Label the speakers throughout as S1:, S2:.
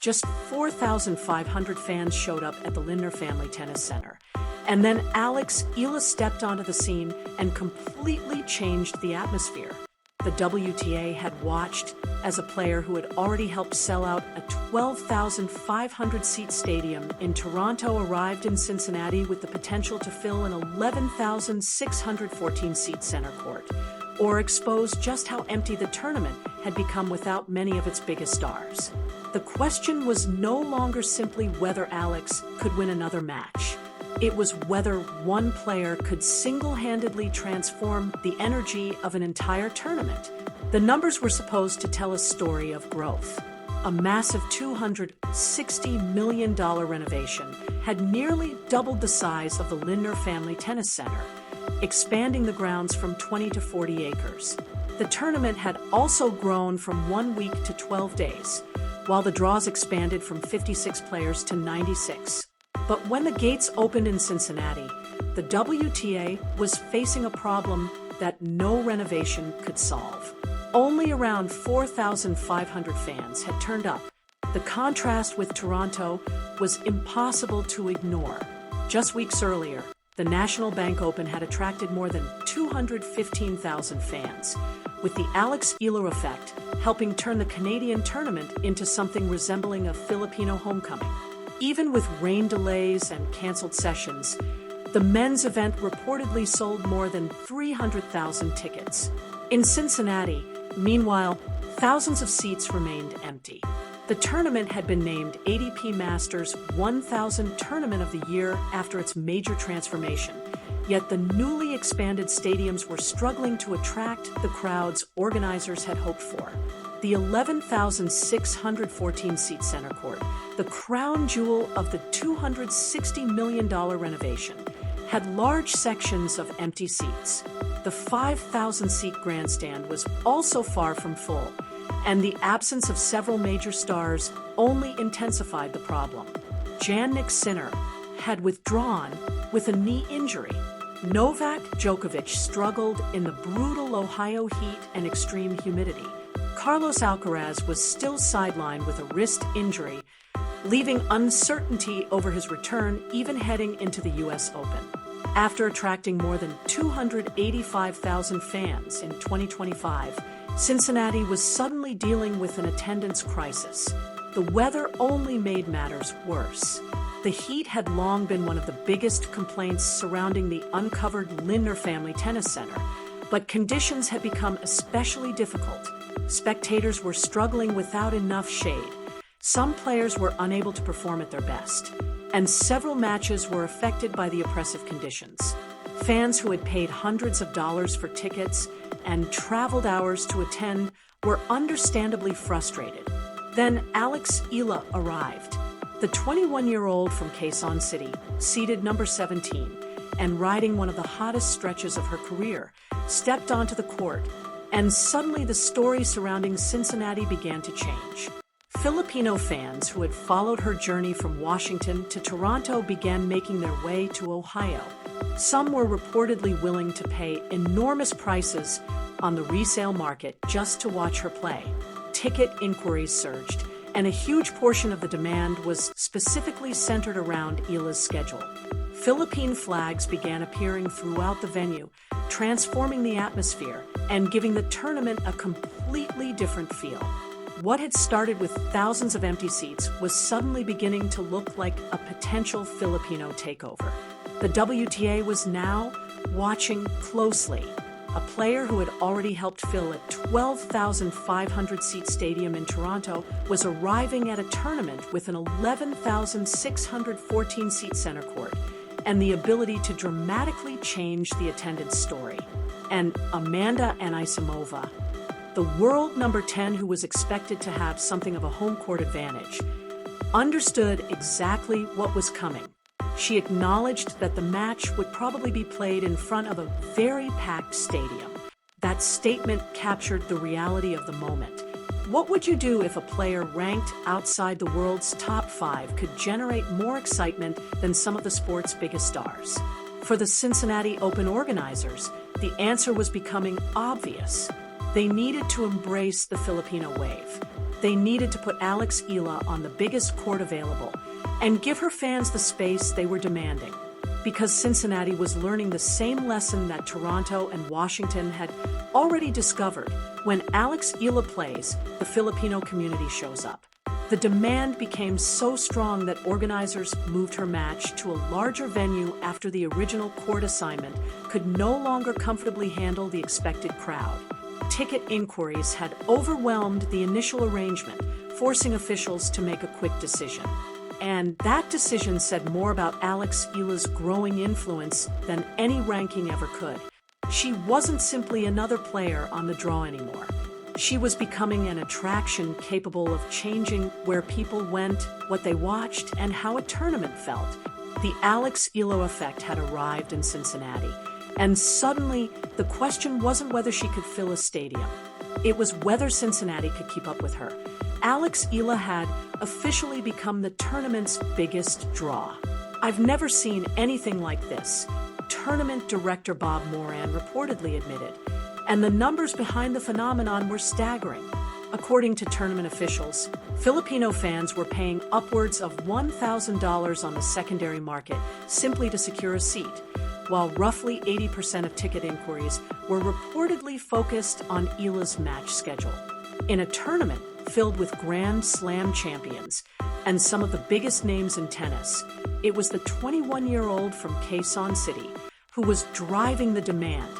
S1: Just 4,500 fans showed up at the Lindner Family Tennis Center. And then Alex Eala stepped onto the scene and completely changed the atmosphere. The WTA had watched as a player who had already helped sell out a 12,500-seat stadium in Toronto arrived in Cincinnati with the potential to fill an 11,614-seat center court, or expose just how empty the tournament had become without many of its biggest stars. The question was no longer simply whether Alex could win another match. It was whether one player could single-handedly transform the energy of an entire tournament. The numbers were supposed to tell a story of growth. A massive $260 million renovation had nearly doubled the size of the Lindner Family Tennis Center, expanding the grounds from 20 to 40 acres. The tournament had also grown from 1 week to 12 days, while the draws expanded from 56 players to 96. But when the gates opened in Cincinnati, the WTA was facing a problem that no renovation could solve. Only around 4,500 fans had turned up. The contrast with Toronto was impossible to ignore. Just weeks earlier, the National Bank Open had attracted more than 215,000 fans, with the Alex Eala effect helping turn the Canadian tournament into something resembling a Filipino homecoming. Even with rain delays and canceled sessions, the men's event reportedly sold more than 300,000 tickets. In Cincinnati, meanwhile, thousands of seats remained empty. The tournament had been named ATP Masters 1000 Tournament of the Year after its major transformation, yet the newly expanded stadiums were struggling to attract the crowds organizers had hoped for. The 11,614-seat center court, the crown jewel of the $260 million renovation, had large sections of empty seats. The 5,000-seat grandstand was also far from full, and the absence of several major stars only intensified the problem. Jannik Sinner had withdrawn with a knee injury. Novak Djokovic struggled in the brutal Ohio heat and extreme humidity. Carlos Alcaraz was still sidelined with a wrist injury, leaving uncertainty over his return even heading into the U.S. Open. After attracting more than 285,000 fans in 2025, Cincinnati was suddenly dealing with an attendance crisis. The weather only made matters worse. The heat had long been one of the biggest complaints surrounding the uncovered Lindner Family Tennis Center, but conditions had become especially difficult. Spectators were struggling without enough shade. Some players were unable to perform at their best, and several matches were affected by the oppressive conditions. Fans who had paid hundreds of dollars for tickets and traveled hours to attend were understandably frustrated. Then Alex Eala arrived. The 21-year-old from Quezon City, seeded number 17, and riding one of the hottest stretches of her career, stepped onto the court, and suddenly the story surrounding Cincinnati began to change. Filipino fans who had followed her journey from Washington to Toronto began making their way to Ohio. Some were reportedly willing to pay enormous prices on the resale market just to watch her play. Ticket inquiries surged, and a huge portion of the demand was specifically centered around Eala's schedule. Philippine flags began appearing throughout the venue, transforming the atmosphere and giving the tournament a completely different feel. What had started with thousands of empty seats was suddenly beginning to look like a potential Filipino takeover. The WTA was now watching closely. A player who had already helped fill a 12,500-seat stadium in Toronto was arriving at a tournament with an 11,614-seat center court and the ability to dramatically change the attendance story. And Amanda Anisimova, the world number 10 who was expected to have something of a home court advantage, understood exactly what was coming. She acknowledged that the match would probably be played in front of a very packed stadium. That statement captured the reality of the moment. What would you do if a player ranked outside the world's top 5 could generate more excitement than some of the sport's biggest stars? For the Cincinnati Open organizers, the answer was becoming obvious. They needed to embrace the Filipino wave. They needed to put Alex Eala on the biggest court available and give her fans the space they were demanding. Because Cincinnati was learning the same lesson that Toronto and Washington had already discovered: when Alex Eala plays, the Filipino community shows up. The demand became so strong that organizers moved her match to a larger venue after the original court assignment could no longer comfortably handle the expected crowd. Ticket inquiries had overwhelmed the initial arrangement, forcing officials to make a quick decision. And that decision said more about Alex Eala's growing influence than any ranking ever could. She wasn't simply another player on the draw anymore. She was becoming an attraction capable of changing where people went, what they watched, and how a tournament felt. The Alex Eala effect had arrived in Cincinnati, and suddenly the question wasn't whether she could fill a stadium. It was whether Cincinnati could keep up with her. Alex Eala had officially become the tournament's biggest draw. "I've never seen anything like this," tournament director Bob Moran reportedly admitted, and the numbers behind the phenomenon were staggering. According to tournament officials, Filipino fans were paying upwards of $1,000 on the secondary market simply to secure a seat, while roughly 80% of ticket inquiries were reportedly focused on Eala's match schedule. In a tournament filled with Grand Slam champions and some of the biggest names in tennis, it was the 21-year-old from Quezon City who was driving the demand.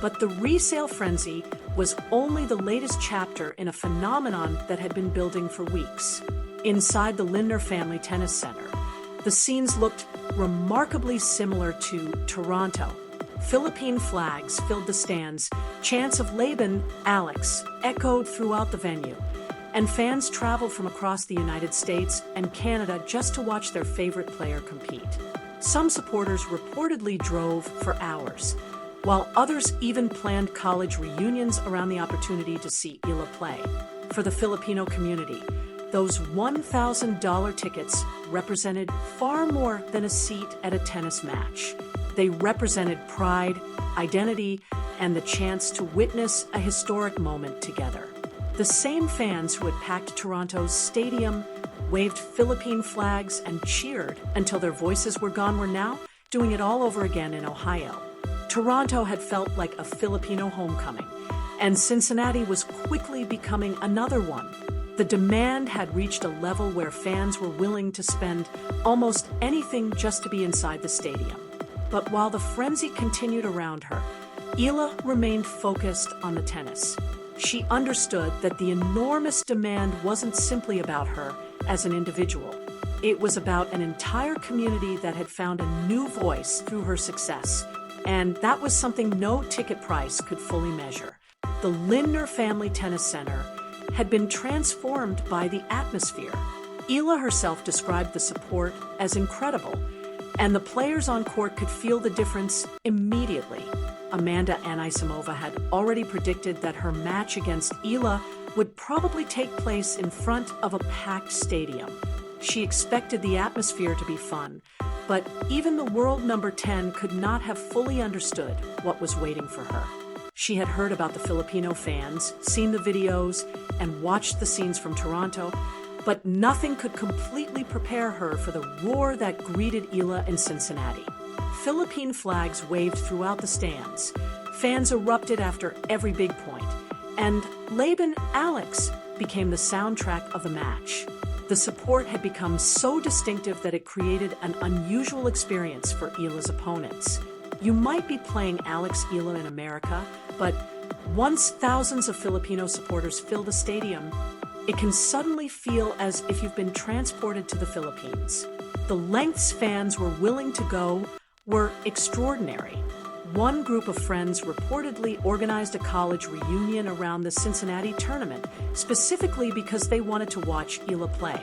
S1: But the resale frenzy was only the latest chapter in a phenomenon that had been building for weeks. Inside the Lindner Family Tennis Center, the scenes looked remarkably similar to Toronto. Philippine flags filled the stands, chants of Laban, Alex echoed throughout the venue, and fans traveled from across the United States and Canada just to watch their favorite player compete. Some supporters reportedly drove for hours, while others even planned college reunions around the opportunity to see Eala play. For the Filipino community, those $1,000 tickets represented far more than a seat at a tennis match. They represented pride, identity, and the chance to witness a historic moment together. The same fans who had packed Toronto's stadium, waved Philippine flags, and cheered until their voices were gone were now doing it all over again in Ohio. Toronto had felt like a Filipino homecoming, and Cincinnati was quickly becoming another one. The demand had reached a level where fans were willing to spend almost anything just to be inside the stadium. But while the frenzy continued around her, Eala remained focused on the tennis. She understood that the enormous demand wasn't simply about her as an individual. It was about an entire community that had found a new voice through her success, and that was something no ticket price could fully measure. The Lindner Family Tennis Center had been transformed by the atmosphere. Eala herself described the support as incredible, and the players on court could feel the difference immediately. Amanda Anisimova had already predicted that her match against Eala would probably take place in front of a packed stadium. She expected the atmosphere to be fun, but even the world number 10 could not have fully understood what was waiting for her. She had heard about the Filipino fans, seen the videos, and watched the scenes from Toronto, but nothing could completely prepare her for the roar that greeted Eala in Cincinnati. Philippine flags waved throughout the stands. Fans erupted after every big point, and Laban, Alex became the soundtrack of the match. The support had become so distinctive that it created an unusual experience for Eala's opponents. You might be playing Alex Eala in America, but once thousands of Filipino supporters fill the stadium, it can suddenly feel as if you've been transported to the Philippines. The lengths fans were willing to go were extraordinary. One group of friends reportedly organized a college reunion around the Cincinnati tournament, specifically because they wanted to watch Eala play.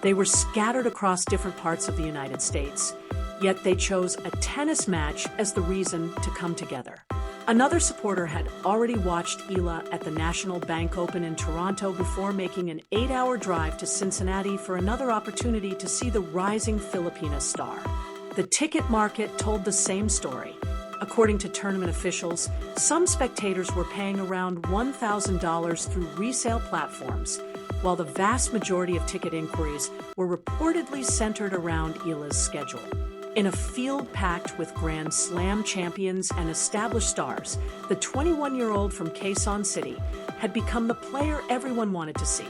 S1: They were scattered across different parts of the United States, yet they chose a tennis match as the reason to come together. Another supporter had already watched Eala at the National Bank Open in Toronto before making an 8-hour drive to Cincinnati for another opportunity to see the rising Filipina star. The ticket market told the same story. According to tournament officials, some spectators were paying around $1,000 through resale platforms, while the vast majority of ticket inquiries were reportedly centered around Eala's schedule. In a field packed with Grand Slam champions and established stars, the 21-year-old from Quezon City had become the player everyone wanted to see.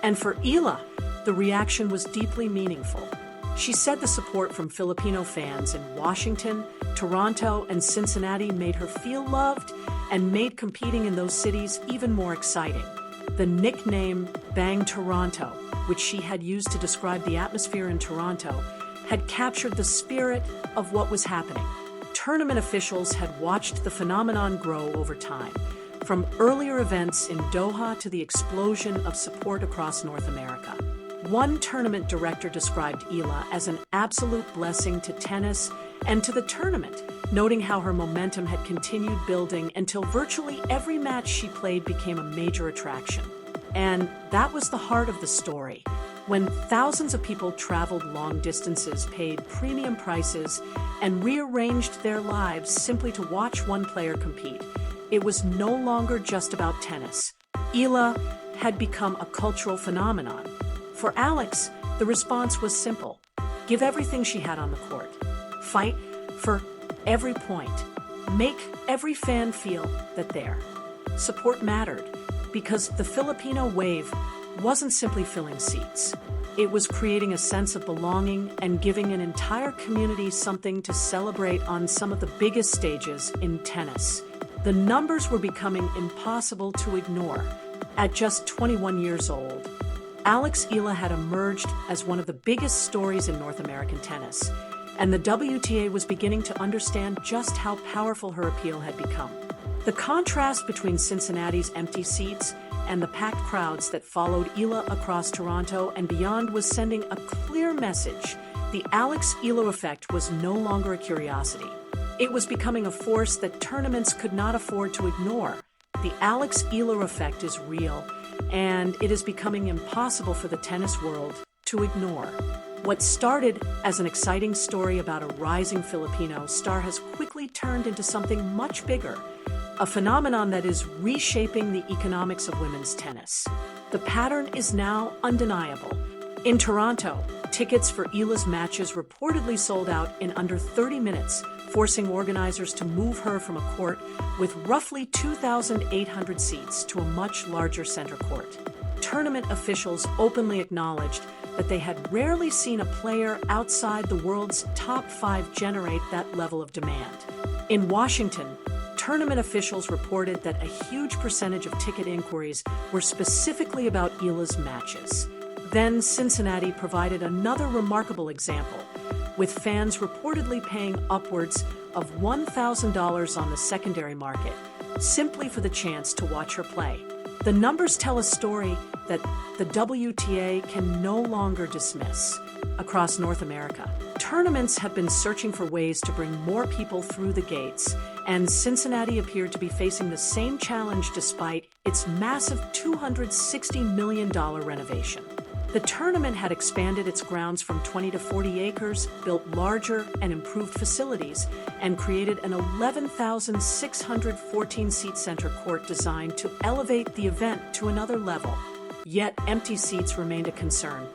S1: And for Eala, the reaction was deeply meaningful. She said the support from Filipino fans in Washington, Toronto, and Cincinnati made her feel loved and made competing in those cities even more exciting. The nickname Bang Toronto, which she had used to describe the atmosphere in Toronto, had captured the spirit of what was happening. Tournament officials had watched the phenomenon grow over time, from earlier events in Doha to the explosion of support across North America. One tournament director described Eala as an absolute blessing to tennis and to the tournament, noting how her momentum had continued building until virtually every match she played became a major attraction. And that was the heart of the story. When thousands of people traveled long distances, paid premium prices, and rearranged their lives simply to watch one player compete, it was no longer just about tennis. Eala had become a cultural phenomenon. For Alex, the response was simple: give everything she had on the court. Fight for every point. Make every fan feel that their support mattered, because the Filipino wave wasn't simply filling seats. It was creating a sense of belonging and giving an entire community something to celebrate on some of the biggest stages in tennis. The numbers were becoming impossible to ignore. At just 21 years old, Alex Eala had emerged as one of the biggest stories in North American tennis, and the WTA was beginning to understand just how powerful her appeal had become. The contrast between Cincinnati's empty seats and the packed crowds that followed Eala across Toronto and beyond was sending a clear message. The Alex Eala effect was no longer a curiosity. It was becoming a force that tournaments could not afford to ignore. The Alex Eala effect is real, and it is becoming impossible for the tennis world to ignore. What started as an exciting story about a rising Filipino star has quickly turned into something much bigger, a phenomenon that is reshaping the economics of women's tennis. The pattern is now undeniable. In Toronto, tickets for Eala's matches reportedly sold out in under 30 minutes, forcing organizers to move her from a court with roughly 2,800 seats to a much larger center court. Tournament officials openly acknowledged that they had rarely seen a player outside the world's top 5 generate that level of demand. In Washington, tournament officials reported that a huge percentage of ticket inquiries were specifically about Eala's matches. Then Cincinnati provided another remarkable example, with fans reportedly paying upwards of $1,000 on the secondary market, simply for the chance to watch her play. The numbers tell a story that the WTA can no longer dismiss. Across North America, tournaments have been searching for ways to bring more people through the gates, and Cincinnati appeared to be facing the same challenge despite its massive $260 million renovation. The tournament had expanded its grounds from 20 to 40 acres, built larger and improved facilities, and created an 11,614-seat center court designed to elevate the event to another level. Yet empty seats remained a concern,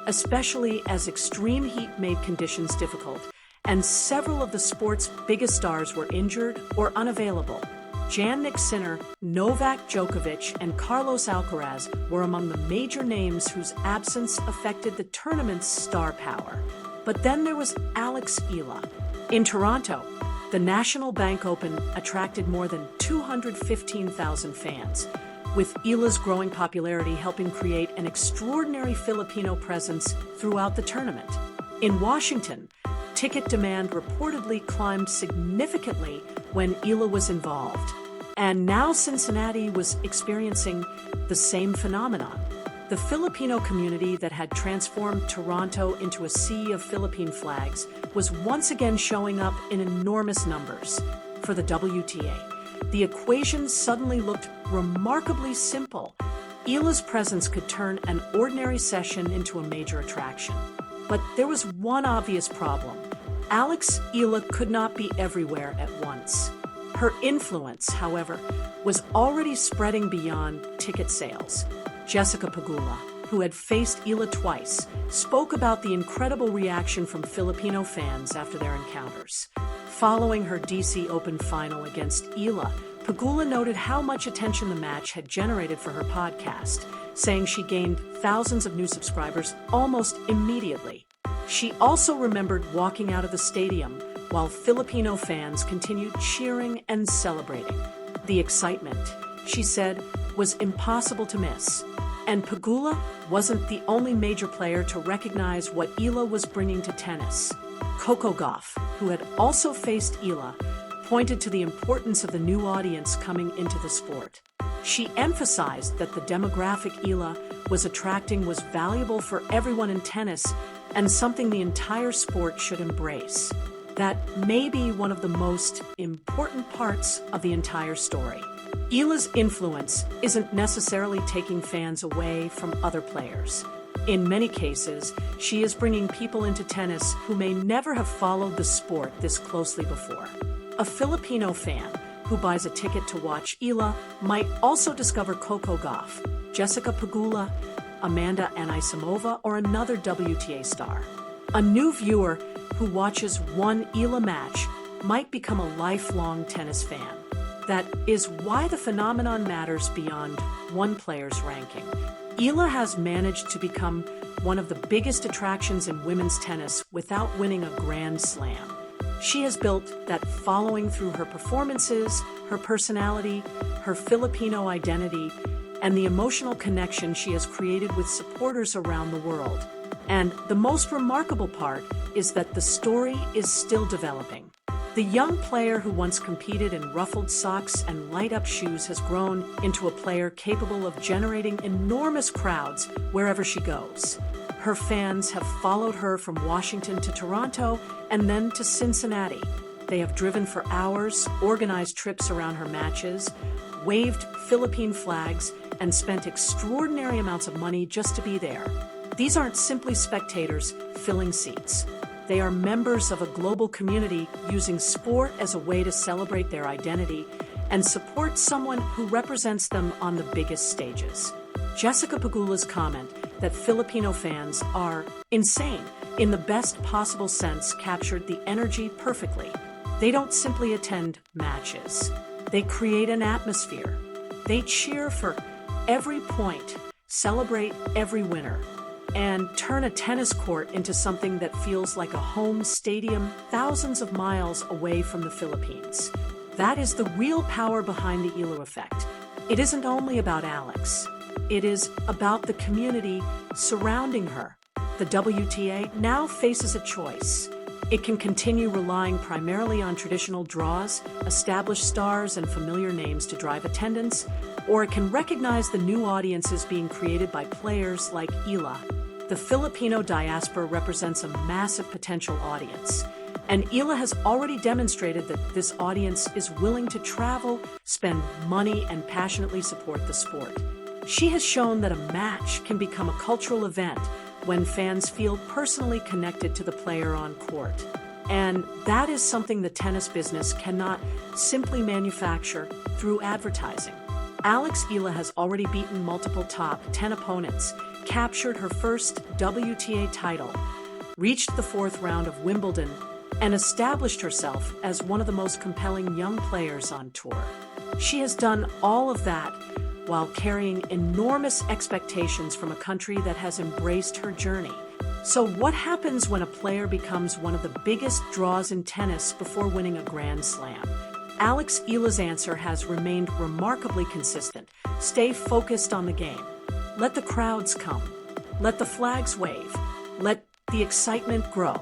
S1: especially as extreme heat made conditions difficult, and several of the sport's biggest stars were injured or unavailable. Jannik Sinner, Novak Djokovic, and Carlos Alcaraz were among the major names whose absence affected the tournament's star power. But then there was Alex Eala. In Toronto, the National Bank Open attracted more than 215,000 fans, with Eala's growing popularity helping create an extraordinary Filipino presence throughout the tournament. In Washington, ticket demand reportedly climbed significantly when Eala was involved. And now Cincinnati was experiencing the same phenomenon. The Filipino community that had transformed Toronto into a sea of Philippine flags was once again showing up in enormous numbers. For the WTA, the equation suddenly looked remarkably simple. Eala's presence could turn an ordinary session into a major attraction. But there was one obvious problem. Alex Eala could not be everywhere at once. Her influence, however, was already spreading beyond ticket sales. Jessica Pegula, who had faced Eala twice, spoke about the incredible reaction from Filipino fans after their encounters. Following her DC Open final against Eala, Pegula noted how much attention the match had generated for her podcast, saying she gained thousands of new subscribers almost immediately. She also remembered walking out of the stadium while Filipino fans continued cheering and celebrating. The excitement, she said, was impossible to miss. And Pegula wasn't the only major player to recognize what Eala was bringing to tennis. Coco Gauff, who had also faced Eala, pointed to the importance of the new audience coming into the sport. She emphasized that the demographic Eala was attracting was valuable for everyone in tennis and something the entire sport should embrace. That may be one of the most important parts of the entire story. Eala's influence isn't necessarily taking fans away from other players. In many cases, she is bringing people into tennis who may never have followed the sport this closely before. A Filipino fan who buys a ticket to watch Eala might also discover Coco Gauff, Jessica Pegula, Amanda Anisimova, or another WTA star. A new viewer who watches one Eala match might become a lifelong tennis fan. That is why the phenomenon matters beyond one player's ranking. Eala has managed to become one of the biggest attractions in women's tennis without winning a Grand Slam. She has built that following through her performances, her personality, her Filipino identity, and the emotional connection she has created with supporters around the world. And the most remarkable part is that the story is still developing. The young player who once competed in ruffled socks and light-up shoes has grown into a player capable of generating enormous crowds wherever she goes. Her fans have followed her from Washington to Toronto and then to Cincinnati. They have driven for hours, organized trips around her matches, waved Philippine flags, and spent extraordinary amounts of money just to be there. These aren't simply spectators filling seats. They are members of a global community using sport as a way to celebrate their identity and support someone who represents them on the biggest stages. Jessica Pegula's comment that Filipino fans are insane in the best possible sense captured the energy perfectly. They don't simply attend matches. They create an atmosphere. They cheer for every point, celebrate every winner, and turn a tennis court into something that feels like a home stadium thousands of miles away from the Philippines. That is the real power behind the Eala effect. It isn't only about Alex. It is about the community surrounding her. The WTA now faces a choice. It can continue relying primarily on traditional draws, established stars, and familiar names to drive attendance, or it can recognize the new audiences being created by players like Eala. The Filipino diaspora represents a massive potential audience, and Eala has already demonstrated that this audience is willing to travel, spend money, and passionately support the sport. She has shown that a match can become a cultural event when fans feel personally connected to the player on court. And that is something the tennis business cannot simply manufacture through advertising. Alex Eala has already beaten multiple top 10 opponents, captured her first WTA title, reached the fourth round of Wimbledon, and established herself as one of the most compelling young players on tour. She has done all of that while carrying enormous expectations from a country that has embraced her journey. So what happens when a player becomes one of the biggest draws in tennis before winning a Grand Slam? Alex Eala's answer has remained remarkably consistent. Stay focused on the game. Let the crowds come. Let the flags wave. Let the excitement grow.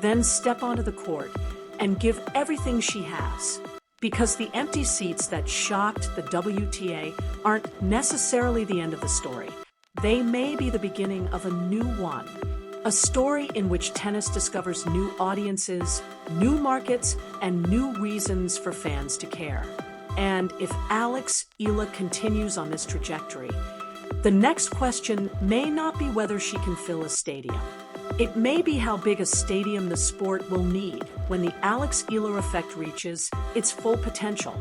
S1: Then step onto the court and give everything she has. Because the empty seats that shocked the WTA aren't necessarily the end of the story. They may be the beginning of a new one. A story in which tennis discovers new audiences, new markets, and new reasons for fans to care. And if Alex Eala continues on this trajectory, the next question may not be whether she can fill a stadium. It may be how big a stadium the sport will need when the Alex Eala effect reaches its full potential.